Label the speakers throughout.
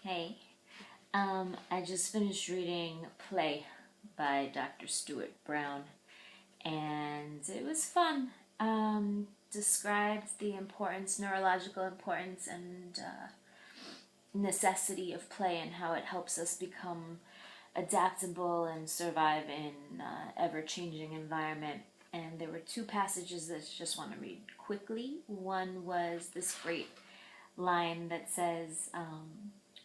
Speaker 1: Hey, I just finished reading Play by Dr. Stuart Brown, and it was fun. Described the importance, neurological importance, and necessity of play and how it helps us become adaptable and survive in ever-changing environment. And there were two passages that I just want to read quickly. One was this great line that says,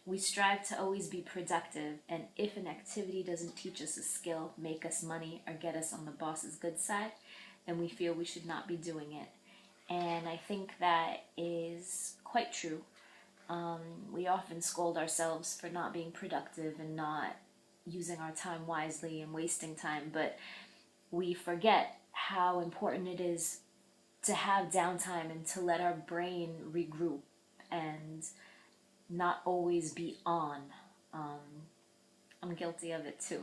Speaker 1: we strive to always be productive, and if an activity doesn't teach us a skill, make us money, or get us on the boss's good side, then we feel we should not be doing it. And I think that is quite true. We often scold ourselves for not being productive and not using our time wisely and wasting time, but we forget how important it is to have downtime and to let our brain regroup and not always be on. I'm guilty of it too.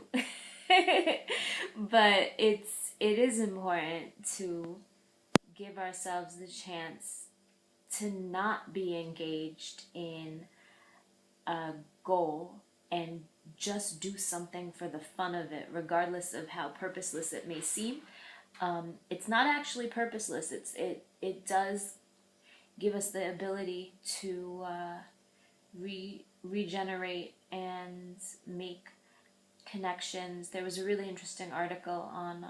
Speaker 1: But it is important to give ourselves the chance to not be engaged in a goal and just do something for the fun of it, regardless of how purposeless it may seem. It's not actually purposeless. It does give us the ability to regenerate and make connections. There was a really interesting article on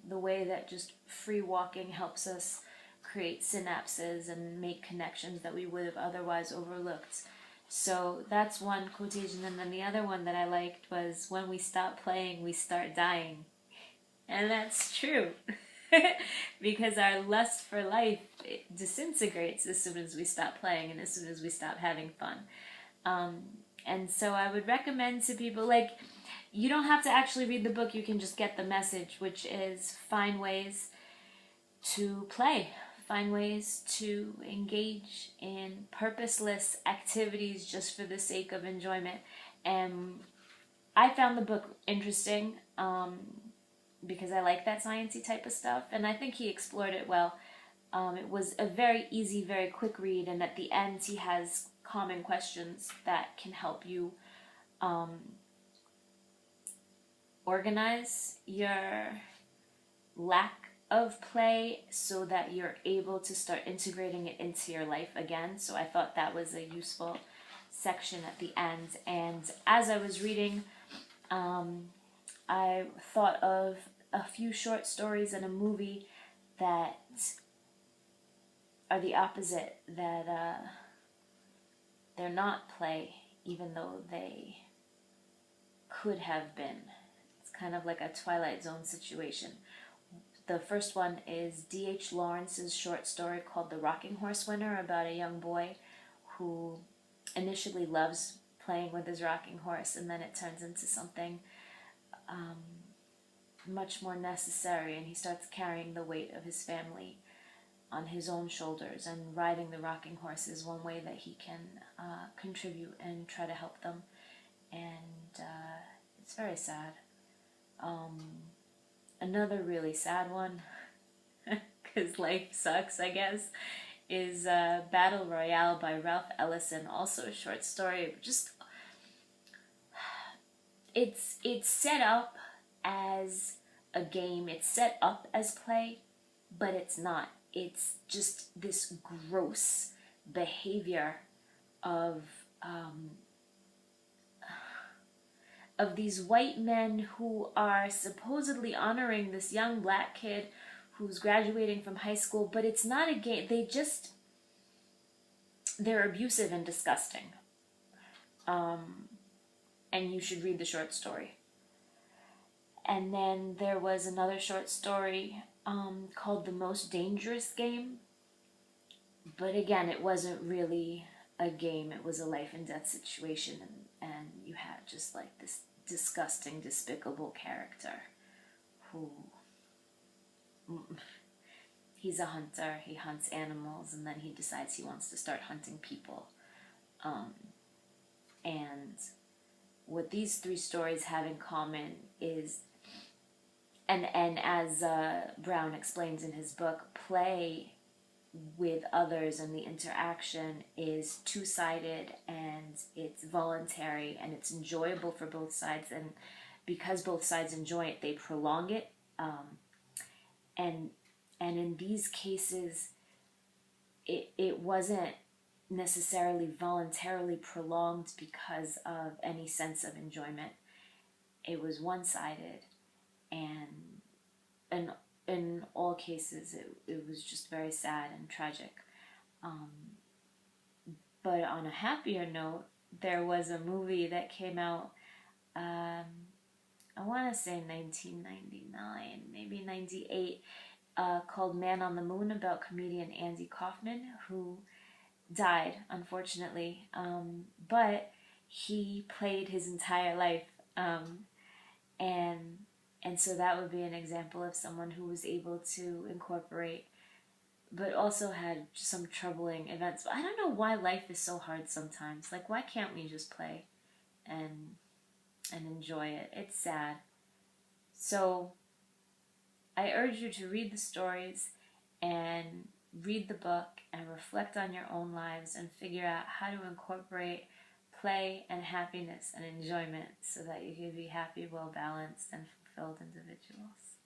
Speaker 1: the way that just free walking helps us create synapses and make connections that we would have otherwise overlooked. So that's one quotation, and then the other one that I liked was, when we stop playing, we start dying. And that's true. Because our lust for life disintegrates as soon as we stop playing and as soon as we stop having fun. And so I would recommend to people, you don't have to actually read the book, you can just get the message, which is find ways to play, find ways to engage in purposeless activities just for the sake of enjoyment. And I found the book interesting, because I like that sciencey type of stuff, and I think he explored it well. It was a very easy, very quick read, and at the end he has common questions that can help you organize your lack of play so that you're able to start integrating it into your life again. So I thought that was a useful section at the end. And as I was reading, I thought of a few short stories and a movie that are the opposite, that they're not play, even though they could have been. It's kind of like a Twilight Zone situation. The first one is D.H. Lawrence's short story called The Rocking Horse Winner, about a young boy who initially loves playing with his rocking horse, and then it turns into something much more necessary, and he starts carrying the weight of his family on his own shoulders, and riding the rocking horse is one way that he can contribute and try to help them. And it's very sad. Another really sad one, because life sucks, I guess, is Battle Royale by Ralph Ellison, also a short story. Just, it's set up as a game, it's set up as play, but it's not. It's just this gross behavior of these white men who are supposedly honoring this young black kid who's graduating from high school, but it's not a game. They're abusive and disgusting. And you should read the short story. And then there was another short story called The Most Dangerous Game. But again, it wasn't really a game. It was a life and death situation. And you had just like this disgusting, despicable character who... He's a hunter. He hunts animals, and then he decides he wants to start hunting people. And what these three stories have in common is... And as Brown explains in his book, play with others and the interaction is two-sided and it's voluntary and it's enjoyable for both sides, and because both sides enjoy it, they prolong it. And in these cases, it wasn't necessarily voluntarily prolonged because of any sense of enjoyment. It was one-sided, and in all cases it was just very sad and tragic. But on a happier note, there was a movie that came out, I want to say 1999, maybe 98, called Man on the Moon, about comedian Andy Kaufman, who died, unfortunately. But he played his entire life. And so that would be an example of someone who was able to incorporate, but also had some troubling events. But I don't know why life is so hard sometimes. Like, why can't we just play and enjoy it? It's sad. So I urge you to read the stories and read the book and reflect on your own lives and figure out how to incorporate play and happiness and enjoyment so that you can be happy, well balanced, and fulfilled individuals.